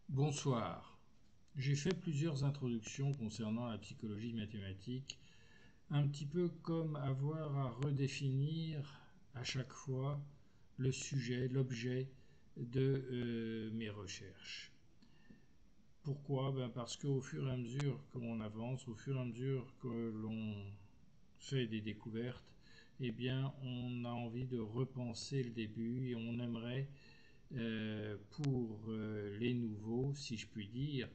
Bonsoir. J'ai fait plusieurs introductions concernant la psychologie mathématique, un petit peu comme avoir à redéfinir à chaque fois le sujet, l'objet de mes recherches. Pourquoi? Parce qu'au fur et à mesure que l'on avance, au fur et à mesure que l'on fait des découvertes, eh bien, on a envie de repenser le début et on aimerait pour les nouveaux, si je puis dire,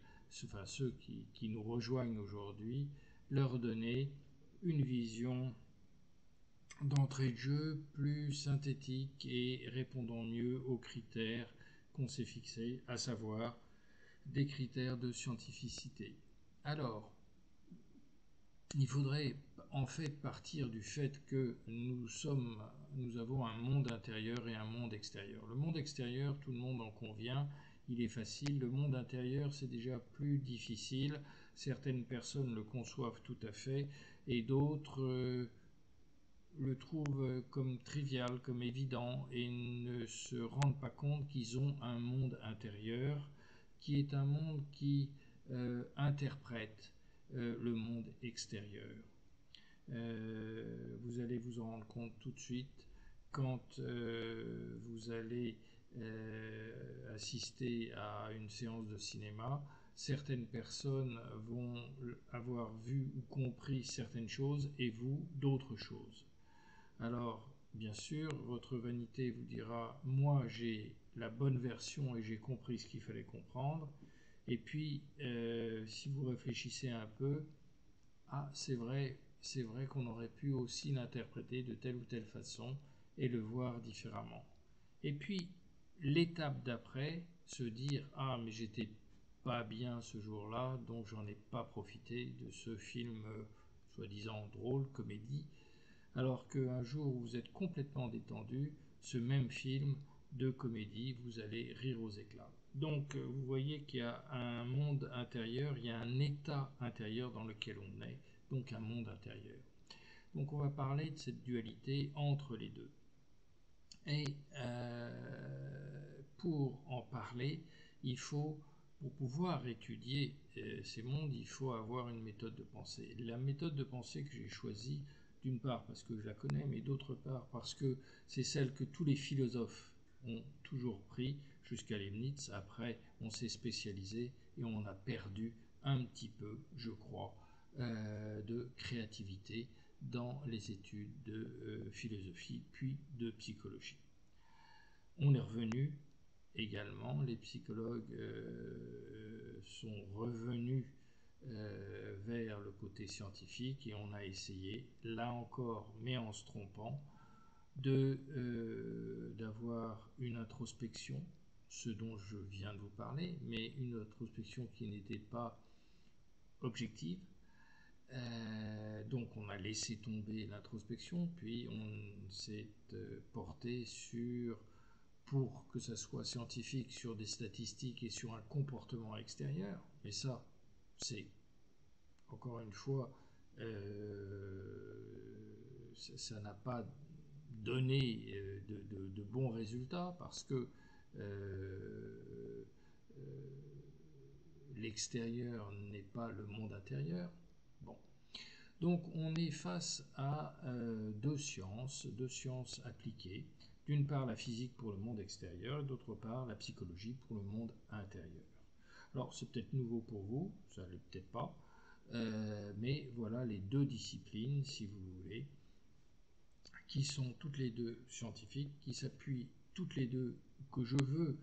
enfin ceux qui nous rejoignent aujourd'hui, leur donner une vision d'entrée de jeu plus synthétique et répondant mieux aux critères qu'on s'est fixés, à savoir des critères de scientificité. Alors, il faudrait en fait partir du fait que nous avons un monde intérieur et un monde extérieur. Le monde extérieur, tout le monde en convient, il est facile. Le monde intérieur, c'est déjà plus difficile. Certaines personnes le conçoivent tout à fait et d'autres le trouvent comme trivial, comme évident et ne se rendent pas compte qu'ils ont un monde intérieur qui est un monde qui interprète le monde extérieur. Vous allez vous en rendre compte tout de suite quand vous allez assister à une séance de cinéma. Certaines personnes vont avoir vu ou compris certaines choses et vous d'autres choses. Alors, bien sûr, votre vanité vous dira, moi j'ai la bonne version et j'ai compris ce qu'il fallait comprendre. Et puis, si vous réfléchissez un peu, ah, c'est vrai qu'on aurait pu aussi l'interpréter de telle ou telle façon et le voir différemment. Et puis, l'étape d'après, se dire, ah, mais j'étais pas bien ce jour-là, donc j'en ai pas profité de ce film soi-disant drôle, comédie, alors qu'un jour où vous êtes complètement détendu, ce même film de comédie, vous allez rire aux éclats. Donc vous voyez qu'il y a un monde intérieur, il y a un état intérieur dans lequel on est, donc un monde intérieur. Donc on va parler de cette dualité entre les deux. Et pour en parler, il faut, pour pouvoir étudier ces mondes, il faut avoir une méthode de pensée. La méthode de pensée que j'ai choisie, d'une part parce que je la connais, mais d'autre part parce que c'est celle que tous les philosophes ont toujours pris jusqu'à Leibniz. Après, on s'est spécialisé et on a perdu un petit peu, je crois, de créativité dans les études de philosophie puis de psychologie. On est revenu également, les psychologues sont revenus vers le côté scientifique et on a essayé, là encore, mais en se trompant, d'avoir une introspection, ce dont je viens de vous parler, mais une introspection qui n'était pas objective. Donc on a laissé tomber l'introspection, puis on s'est porté sur, pour que ça soit scientifique, sur des statistiques et sur un comportement extérieur. Mais ça, c'est encore une fois, ça n'a pas donné de bons résultats parce que euh, euh, l'extérieur n'est pas le monde intérieur. Bon. Donc on est face à deux sciences appliquées. D'une part la physique pour le monde extérieur et d'autre part la psychologie pour le monde intérieur. Alors c'est peut-être nouveau pour vous, ça ne l'est peut-être pas, mais voilà les deux disciplines, si vous voulez, qui sont toutes les deux scientifiques, qui s'appuient toutes les deux, que je veux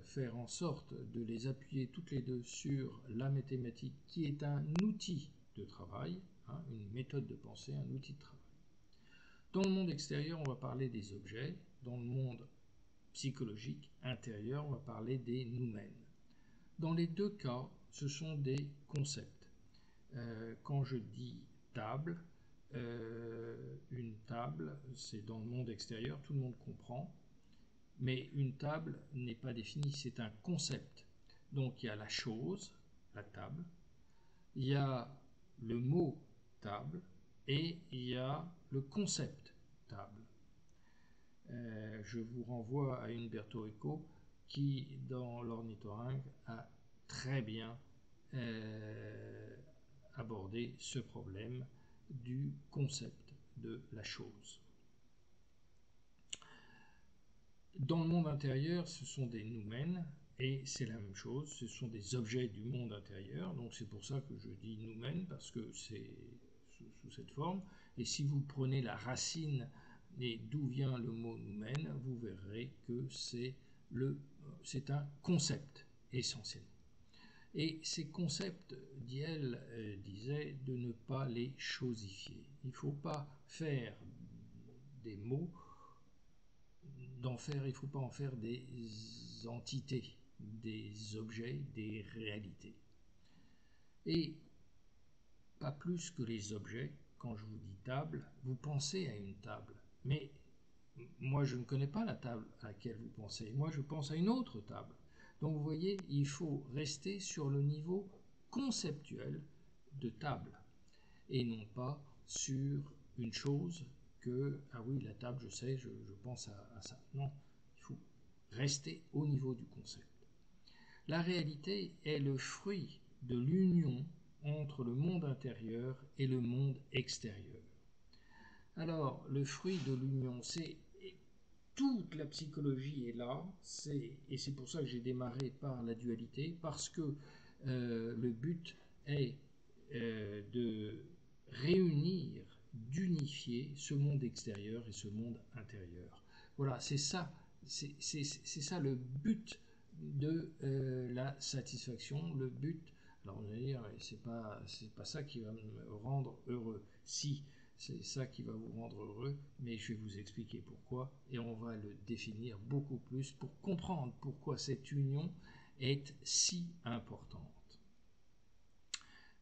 faire en sorte de les appuyer toutes les deux sur la mathématique, qui est un outil de travail, hein, une méthode de pensée, un outil de travail. Dans le monde extérieur, on va parler des objets. Dans le monde psychologique intérieur, on va parler des noumènes. Dans les deux cas, ce sont des concepts. Quand je dis table, une table, c'est dans le monde extérieur, tout le monde comprend, mais une table n'est pas définie, c'est un concept. Donc il y a la chose, la table, il y a le mot table et il y a le concept table. Je vous renvoie à Umberto Eco. qui, dans l'ornithorynque, a très bien abordé ce problème du concept de la chose. Dans le monde intérieur, ce sont des noumens, et c'est la même chose, ce sont des objets du monde intérieur, donc c'est pour ça que je dis noumen, parce que c'est sous cette forme, et si vous prenez la racine et d'où vient le mot noumen, vous verrez que c'est un concept essentiellement. Et ces concepts, Diel disait de ne pas les chosifier. Il ne faut pas faire des mots, il ne faut pas en faire des entités, des objets, des réalités. Et pas plus que les objets, quand je vous dis table, vous pensez à une table. Mais moi, je ne connais pas la table à laquelle vous pensez. Moi, je pense à une autre table. Donc, vous voyez, il faut rester sur le niveau conceptuel de table et non pas sur une chose que, ah oui, la table, je sais, je pense à ça. Non, il faut rester au niveau du concept. La réalité est le fruit de l'union entre le monde intérieur et le monde extérieur. Alors, le fruit de l'union, c'est toute la psychologie est là, et c'est pour ça que j'ai démarré par la dualité, parce que le but est de réunir, d'unifier ce monde extérieur et ce monde intérieur. Voilà, c'est ça le but de la satisfaction, le but. Alors on va dire, c'est pas ça qui va me rendre heureux. Si, c'est ça qui va vous rendre heureux, mais je vais vous expliquer pourquoi, et on va le définir beaucoup plus pour comprendre pourquoi cette union est si importante.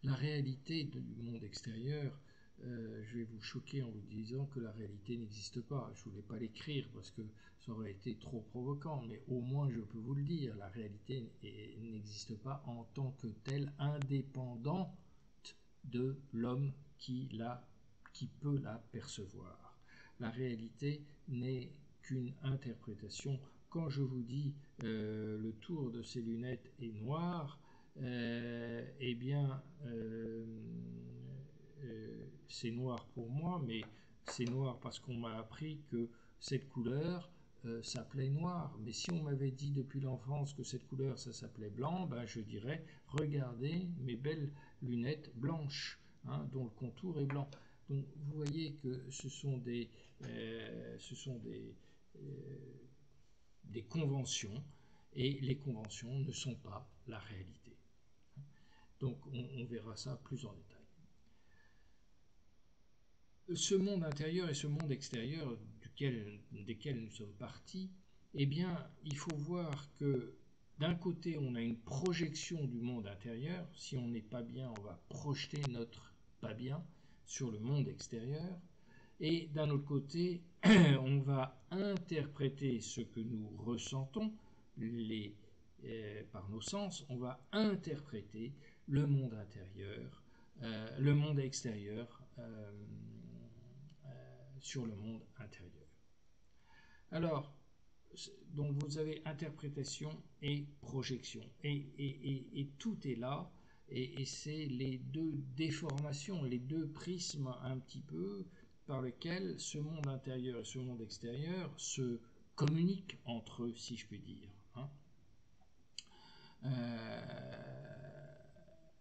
La réalité du monde extérieur, je vais vous choquer en vous disant que la réalité n'existe pas. Je ne voulais pas l'écrire parce que ça aurait été trop provoquant, mais au moins je peux vous le dire, la réalité n'existe pas en tant que telle, indépendante de l'homme qui peut la percevoir. La réalité n'est qu'une interprétation. Quand je vous dis le tour de ces lunettes est noir, eh bien c'est noir pour moi, mais c'est noir parce qu'on m'a appris que cette couleur s'appelait noir. Mais si on m'avait dit depuis l'enfance que cette couleur ça s'appelait blanc, ben je dirais regardez mes belles lunettes blanches, hein, dont le contour est blanc. Donc vous voyez que ce sont des conventions, et les conventions ne sont pas la réalité. Donc on verra ça plus en détail. Ce monde intérieur et ce monde extérieur desquels nous sommes partis, eh bien, il faut voir que d'un côté, on a une projection du monde intérieur. Si on n'est pas bien, on va projeter notre pas bien sur le monde extérieur. Et d'un autre côté, on va interpréter ce que nous ressentons par nos sens. On va interpréter le monde intérieur, le monde extérieur sur le monde intérieur. Alors, donc vous avez interprétation et projection, et tout est là, et c'est les deux déformations, les deux prismes un petit peu par lesquels ce monde intérieur et ce monde extérieur se communiquent entre eux, si je puis dire. Hein.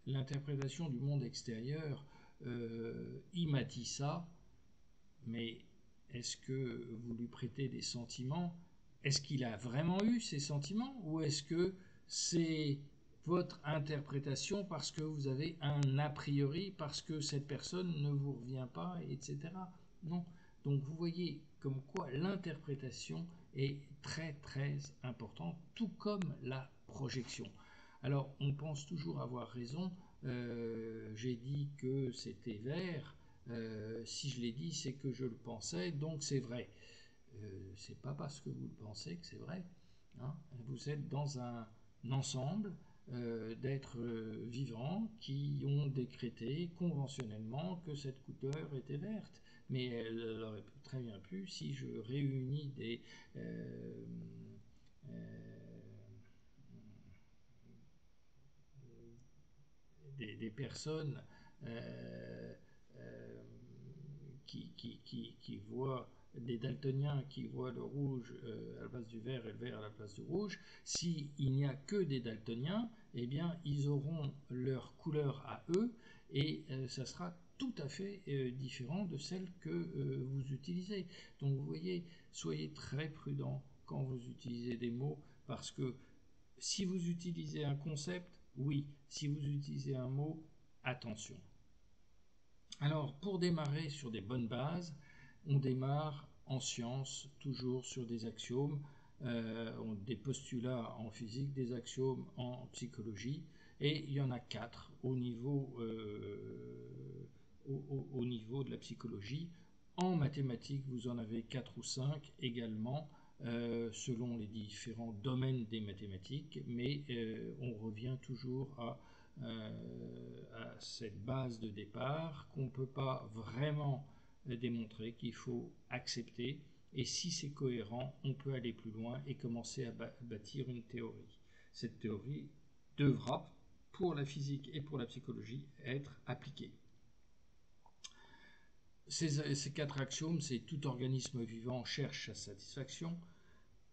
L'interprétation du monde extérieur, il m'a dit ça, mais est-ce que vous lui prêtez des sentiments? Est-ce qu'il a vraiment eu ces sentiments? Ou est-ce que c'est votre interprétation parce que vous avez un a priori, parce que cette personne ne vous revient pas, etc. Non. Donc vous voyez comme quoi l'interprétation est très très importante, tout comme la projection. Alors on pense toujours avoir raison. J'ai dit que c'était vert. Si je l'ai dit, c'est que je le pensais, donc c'est vrai. C'est pas parce que vous le pensez que c'est vrai. Hein. Vous êtes dans un ensemble d'êtres vivants qui ont décrété conventionnellement que cette couleur était verte. Mais elle aurait très bien pu, si je réunis des personnes qui voient des daltoniens qui voient le rouge à la place du vert et le vert à la place du rouge, s'il n'y a que des daltoniens, eh bien, ils auront leur couleur à eux et ça sera tout à fait différent de celle que vous utilisez. Donc, vous voyez, soyez très prudent quand vous utilisez des mots parce que si vous utilisez un concept, oui. Si vous utilisez un mot, attention. Alors, pour démarrer sur des bonnes bases, on démarre en sciences, toujours sur des axiomes, des postulats en physique, des axiomes en psychologie, et il y en a 4 au niveau de la psychologie. En mathématiques, vous en avez 4 ou 5 également, selon les différents domaines des mathématiques, mais on revient toujours à cette base de départ qu'on ne peut pas vraiment démontrer, qu'il faut accepter, et si c'est cohérent, on peut aller plus loin et commencer à bâtir une théorie. Cette théorie devra, pour la physique et pour la psychologie, être appliquée. Ces 4 axiomes, c'est tout organisme vivant cherche sa satisfaction,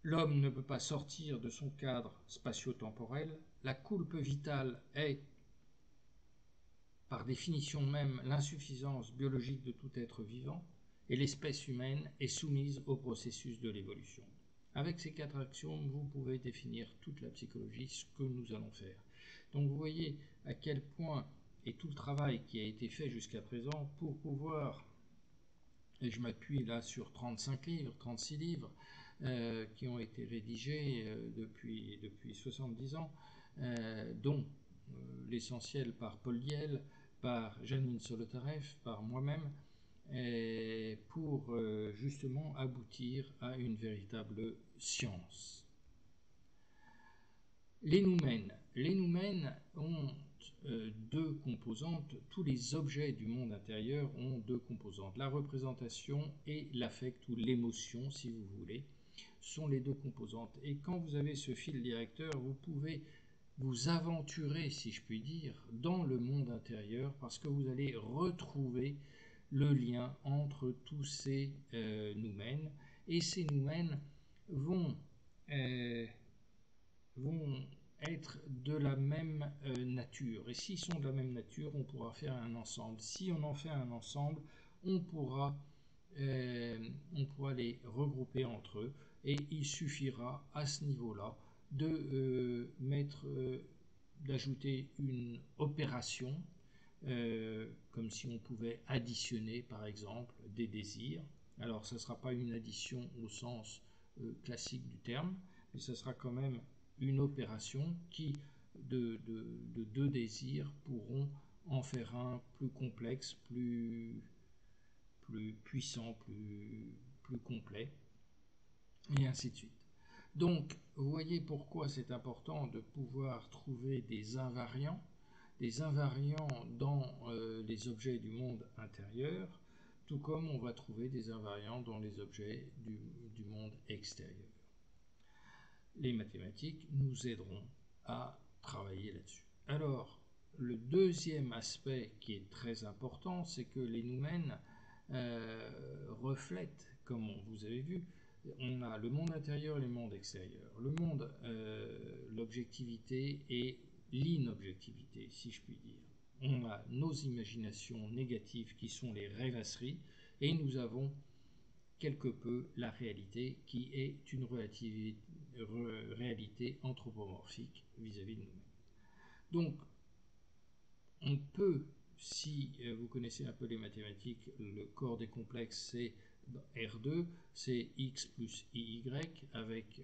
l'homme ne peut pas sortir de son cadre spatio-temporel, la coulpe vitale est par définition même l'insuffisance biologique de tout être vivant, et l'espèce humaine est soumise au processus de l'évolution. Avec ces 4 axiomes, vous pouvez définir toute la psychologie, ce que nous allons faire. Donc vous voyez à quel point est tout le travail qui a été fait jusqu'à présent pour pouvoir, et je m'appuie là sur 35 livres, 36 livres, qui ont été rédigés depuis 70 ans, dont l'essentiel par Paul Diel, par Janine Solotareff, par moi-même, pour justement aboutir à une véritable science. Les noumènes ont 2 composantes, tous les objets du monde intérieur ont 2 composantes, la représentation et l'affect ou l'émotion, si vous voulez, sont les 2 composantes. Et quand vous avez ce fil directeur, vous pouvez vous aventurer, si je puis dire, dans le monde intérieur parce que vous allez retrouver le lien entre tous ces noumènes, et ces noumènes vont être de la même nature. Et s'ils sont de la même nature, on pourra faire un ensemble. Si on en fait un ensemble, on pourra les regrouper entre eux, et il suffira à ce niveau-là d'ajouter une opération, comme si on pouvait additionner par exemple des désirs. Alors ce ne sera pas une addition au sens classique du terme, mais ce sera quand même une opération qui, de 2 désirs, pourront en faire un plus complexe, plus puissant, plus complet, et ainsi de suite. Donc, vous voyez pourquoi c'est important de pouvoir trouver des invariants dans les objets du monde intérieur, tout comme on va trouver des invariants dans les objets du monde extérieur. Les mathématiques nous aideront à travailler là-dessus. Alors, le deuxième aspect qui est très important, c'est que les noumènes reflètent, comme vous avez vu, on a le monde intérieur et le monde extérieur. Le monde, l'objectivité et l'inobjectivité, si je puis dire. On a nos imaginations négatives qui sont les rêvasseries, et nous avons quelque peu la réalité qui est une réalité anthropomorphique vis-à-vis de nous-mêmes. Donc, on peut, si vous connaissez un peu les mathématiques, le corps des complexes, c'est R2, c'est x plus iy, avec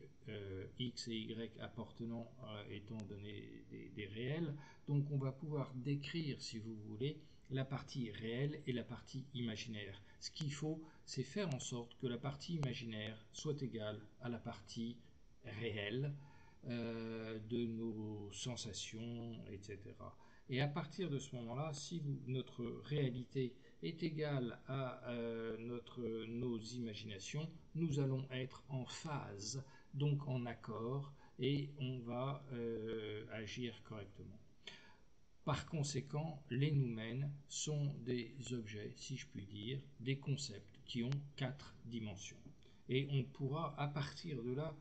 x et y appartenant étant donné des réels. Donc on va pouvoir décrire, si vous voulez, la partie réelle et la partie imaginaire. Ce qu'il faut, c'est faire en sorte que la partie imaginaire soit égale à la partie réelle de nos sensations, etc. Et à partir de ce moment-là, si notre réalité est égale à nos imaginations, nous allons être en phase, donc en accord, et on va agir correctement. Par conséquent, les noumens sont des objets, si je puis dire, des concepts qui ont 4 dimensions. Et on pourra à partir de là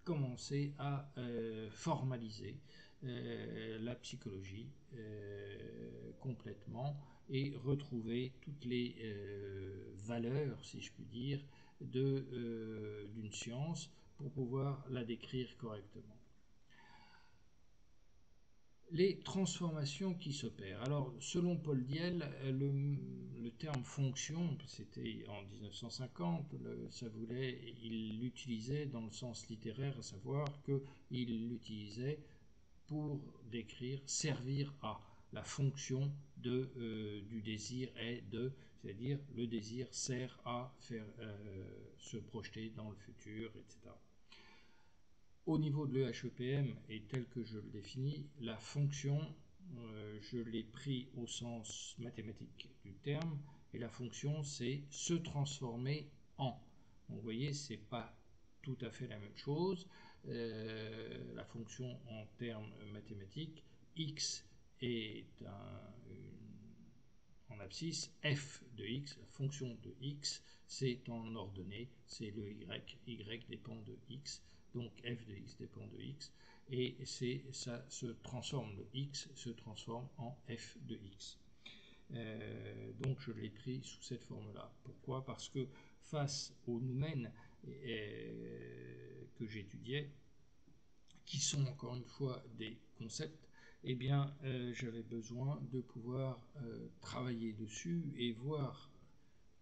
commencer à formaliser la psychologie complètement et retrouver toutes les valeurs, si je puis dire, d'une science pour pouvoir la décrire correctement. Les transformations qui s'opèrent. Alors, selon Paul Diel, le terme fonction, c'était en 1950, il l'utilisait dans le sens littéraire, à savoir qu'il l'utilisait pour décrire servir à. La fonction du désir est de, c'est-à-dire le désir sert à faire se projeter dans le futur, etc. Au niveau de l'EHEPM, et tel que je le définis, la fonction, je l'ai pris au sens mathématique du terme, et la fonction, c'est se transformer en. Donc, vous voyez, c'est pas tout à fait la même chose. La fonction en termes mathématiques, x est en abscisse, f de x, la fonction de x, c'est en ordonnée, c'est le y dépend de x, donc f de x dépend de x, et ça se transforme, le x se transforme en f de x. Donc je l'ai pris sous cette forme-là. Pourquoi? Parce que face aux noumens que j'étudiais, qui sont encore une fois des concepts, eh bien, j'avais besoin de pouvoir travailler dessus et voir,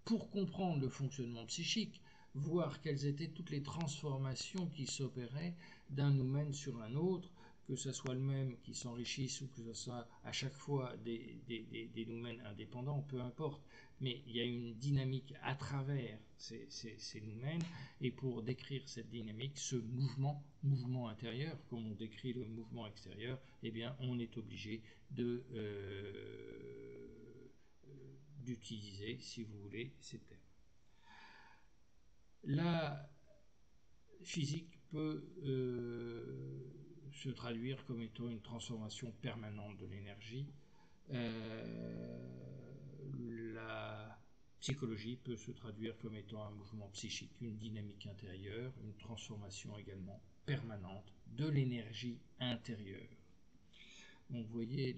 pour comprendre le fonctionnement psychique, voir quelles étaient toutes les transformations qui s'opéraient d'un noumen sur un autre, que ce soit le même qui s'enrichisse ou que ce soit à chaque fois des noumens indépendants, peu importe, mais il y a une dynamique à travers ces noumens, et pour décrire cette dynamique, ce mouvement intérieur, comme on décrit le mouvement extérieur, eh bien, on est obligé d'utiliser, si vous voulez, ces termes. La physique peut se traduire comme étant une transformation permanente de l'énergie. La psychologie peut se traduire comme étant un mouvement psychique, une dynamique intérieure, une transformation également permanente de l'énergie intérieure. Donc vous voyez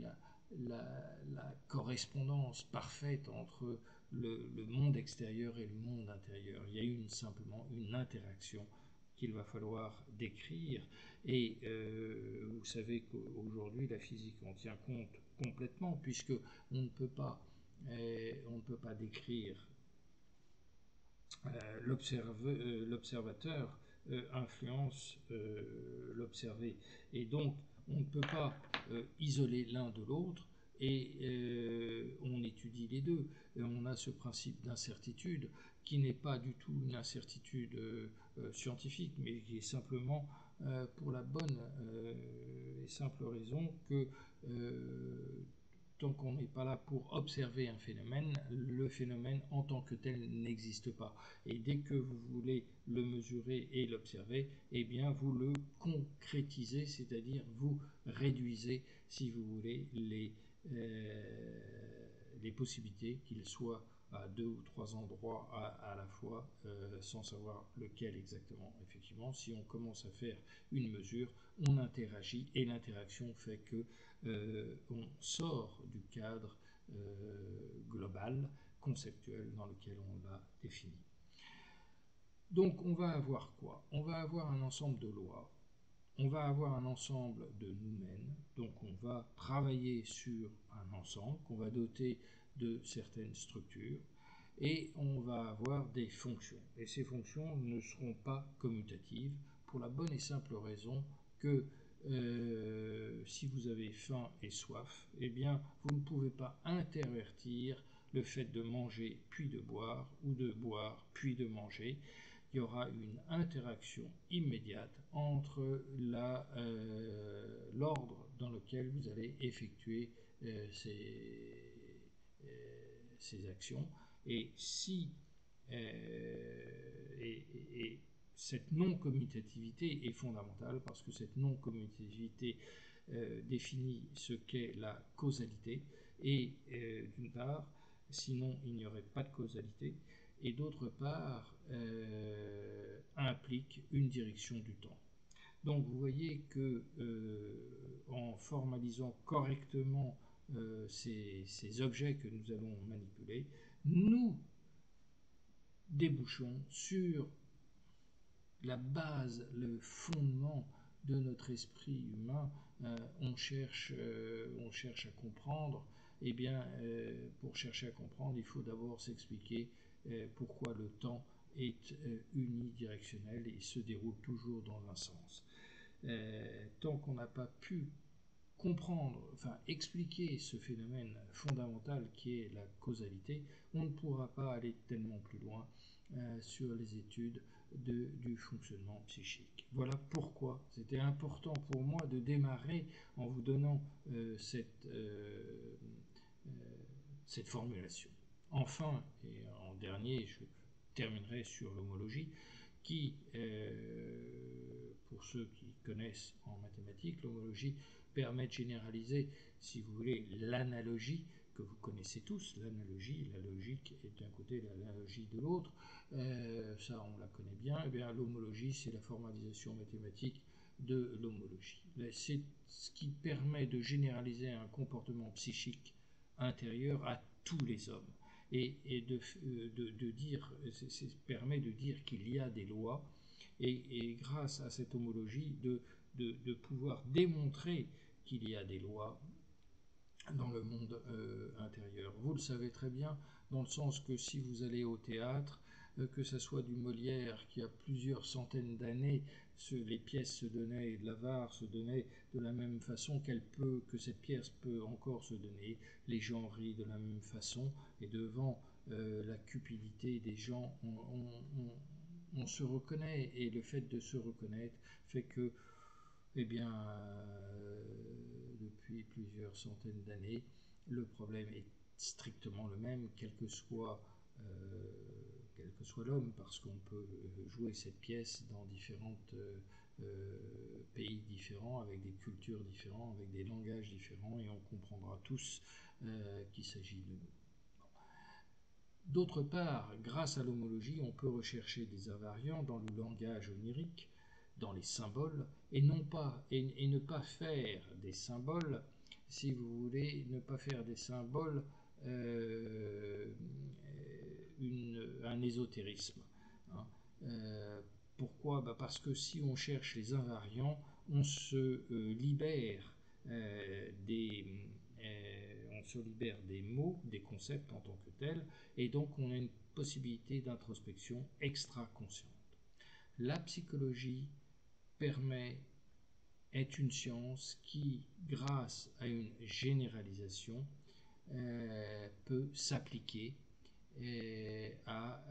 la correspondance parfaite entre le monde extérieur et le monde intérieur. Il y a simplement une interaction qu'il va falloir décrire, et vous savez qu'aujourd'hui la physique en tient compte complètement, puisque on ne peut pas décrire l'observateur influence l'observé, et donc on ne peut pas isoler l'un de l'autre, et on étudie les deux, et on a ce principe d'incertitude qui n'est pas du tout une incertitude scientifique, mais qui est simplement pour la bonne et simple raison que tant qu'on n'est pas là pour observer un phénomène, le phénomène en tant que tel n'existe pas. Et dès que vous voulez le mesurer et l'observer, eh bien vous le concrétisez, c'est-à-dire vous réduisez, si vous voulez, les possibilités qu'il soit à 2 ou 3 endroits à la fois, sans savoir lequel exactement. Effectivement, si on commence à faire une mesure, on interagit, et l'interaction fait que on sort du cadre global, conceptuel dans lequel on l'a défini. Donc on va avoir quoi? On va avoir un ensemble de lois, on va avoir un ensemble de noumens, donc on va travailler sur un ensemble qu'on va doter de certaines structures, et on va avoir des fonctions. Et ces fonctions ne seront pas commutatives, pour la bonne et simple raison que si vous avez faim et soif, eh bien vous ne pouvez pas intervertir le fait de manger puis de boire, ou de boire puis de manger. Il y aura une interaction immédiate entre l'ordre dans lequel vous allez effectuer ces actions. Et si cette non-commutativité est fondamentale parce que cette non-commutativité définit ce qu'est la causalité et d'une part, sinon il n'y aurait pas de causalité et d'autre part implique une direction du temps. Donc vous voyez que en formalisant correctement ces objets que nous allons manipuler, nous débouchons sur la base, le fondement de notre esprit humain. On cherche à comprendre. Eh bien, pour chercher à comprendre, il faut d'abord s'expliquer pourquoi le temps est unidirectionnel et se déroule toujours dans un sens. Tant qu'on n'a pas pu comprendre, enfin expliquer ce phénomène fondamental qui est la causalité, on ne pourra pas aller tellement plus loin sur les études du fonctionnement psychique. Voilà pourquoi c'était important pour moi de démarrer en vous donnant cette formulation. Enfin, et en dernier, je terminerai sur l'homologie, qui, pour ceux qui connaissent en mathématiques, l'homologie permet de généraliser, si vous voulez, l'analogie que vous connaissez tous, l'analogie, la logique est d'un côté, l'analogie de l'autre, ça on la connaît bien. Et bien l'homologie, c'est la formalisation mathématique de l'homologie. C'est ce qui permet de généraliser un comportement psychique intérieur à tous les hommes et de dire, permet de dire qu'il y a des lois et grâce à cette homologie de pouvoir démontrer qu'il y a des lois dans le monde intérieur. Vous le savez très bien, dans le sens que si vous allez au théâtre, que ce soit du Molière qui a plusieurs centaines d'années, les pièces se donnaient, de l'avare se donnait de la même façon que cette pièce peut encore se donner. Les gens rient de la même façon et devant la cupidité des gens, on se reconnaît et le fait de se reconnaître fait que eh bien, depuis plusieurs centaines d'années, le problème est strictement le même, quel que soit l'homme, parce qu'on peut jouer cette pièce dans différents pays différents, avec des cultures différentes, avec des langages différents, et on comprendra tous qu'il s'agit de nous. D'autre part, grâce à l'homologie, on peut rechercher des invariants dans le langage onirique, dans les symboles, et ne pas faire des symboles, si vous voulez, ne pas faire des symboles un ésotérisme. Hein. Pourquoi ? Parce que si on cherche les invariants, on se libère des mots, des concepts en tant que tels, et donc on a une possibilité d'introspection extra-consciente. La psychologie est une science qui, grâce à une généralisation, peut s'appliquer à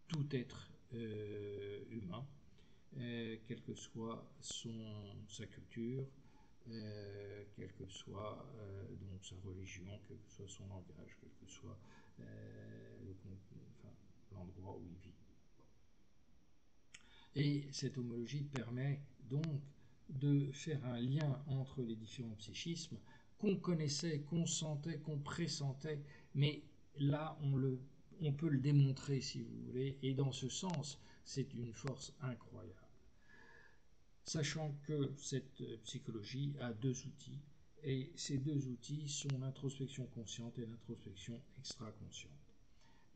tout être humain, quelle que soit sa culture, quelle que soit donc sa religion, quel que soit son langage, quel que soit l'endroit où il vit. Et cette homologie permet donc de faire un lien entre les différents psychismes qu'on connaissait, qu'on sentait, qu'on pressentait, mais là on peut le démontrer si vous voulez, et dans ce sens c'est une force incroyable. Sachant que cette psychologie a deux outils, et ces deux outils sont l'introspection consciente et l'introspection extra-consciente.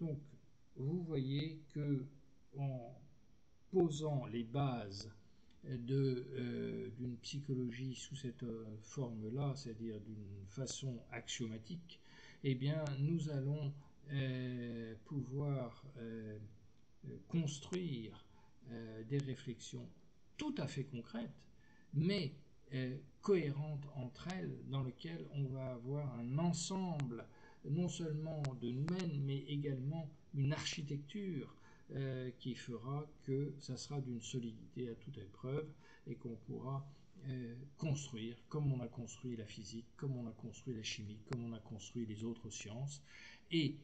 Donc vous voyez que en posant les bases d'une psychologie sous cette forme-là, c'est-à-dire d'une façon axiomatique, eh bien, nous allons pouvoir construire des réflexions tout à fait concrètes, mais cohérentes entre elles, dans lesquelles on va avoir un ensemble non seulement de nous-mêmes, mais également une architecture qui fera que ça sera d'une solidité à toute épreuve et qu'on pourra construire comme on a construit la physique, comme on a construit la chimie, comme on a construit les autres sciences. Et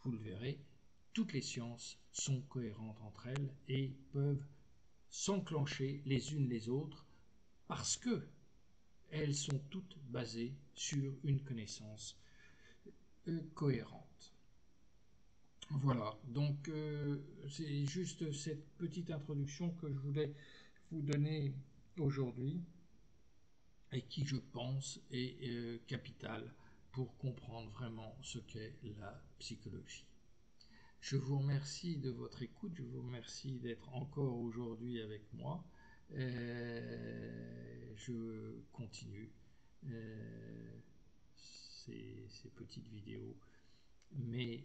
vous le verrez, toutes les sciences sont cohérentes entre elles et peuvent s'enclencher les unes les autres parce que elles sont toutes basées sur une connaissance cohérente. Voilà, donc c'est juste cette petite introduction que je voulais vous donner aujourd'hui et qui, je pense, est capitale pour comprendre vraiment ce qu'est la psychologie. Je vous remercie de votre écoute, je vous remercie d'être encore aujourd'hui avec moi. Je continue ces petites vidéos, mais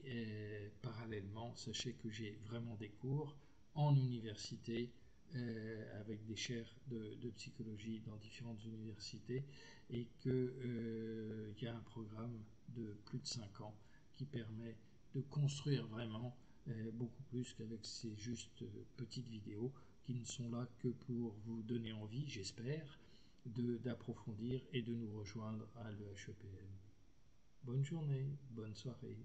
parallèlement, sachez que j'ai vraiment des cours en université avec des chaires de psychologie dans différentes universités et qu'il y a un programme de plus de 5 ans qui permet de construire vraiment beaucoup plus qu'avec ces juste petites vidéos qui ne sont là que pour vous donner envie, j'espère, d'approfondir et de nous rejoindre à l'EHEPM. Bonne journée, bonne soirée.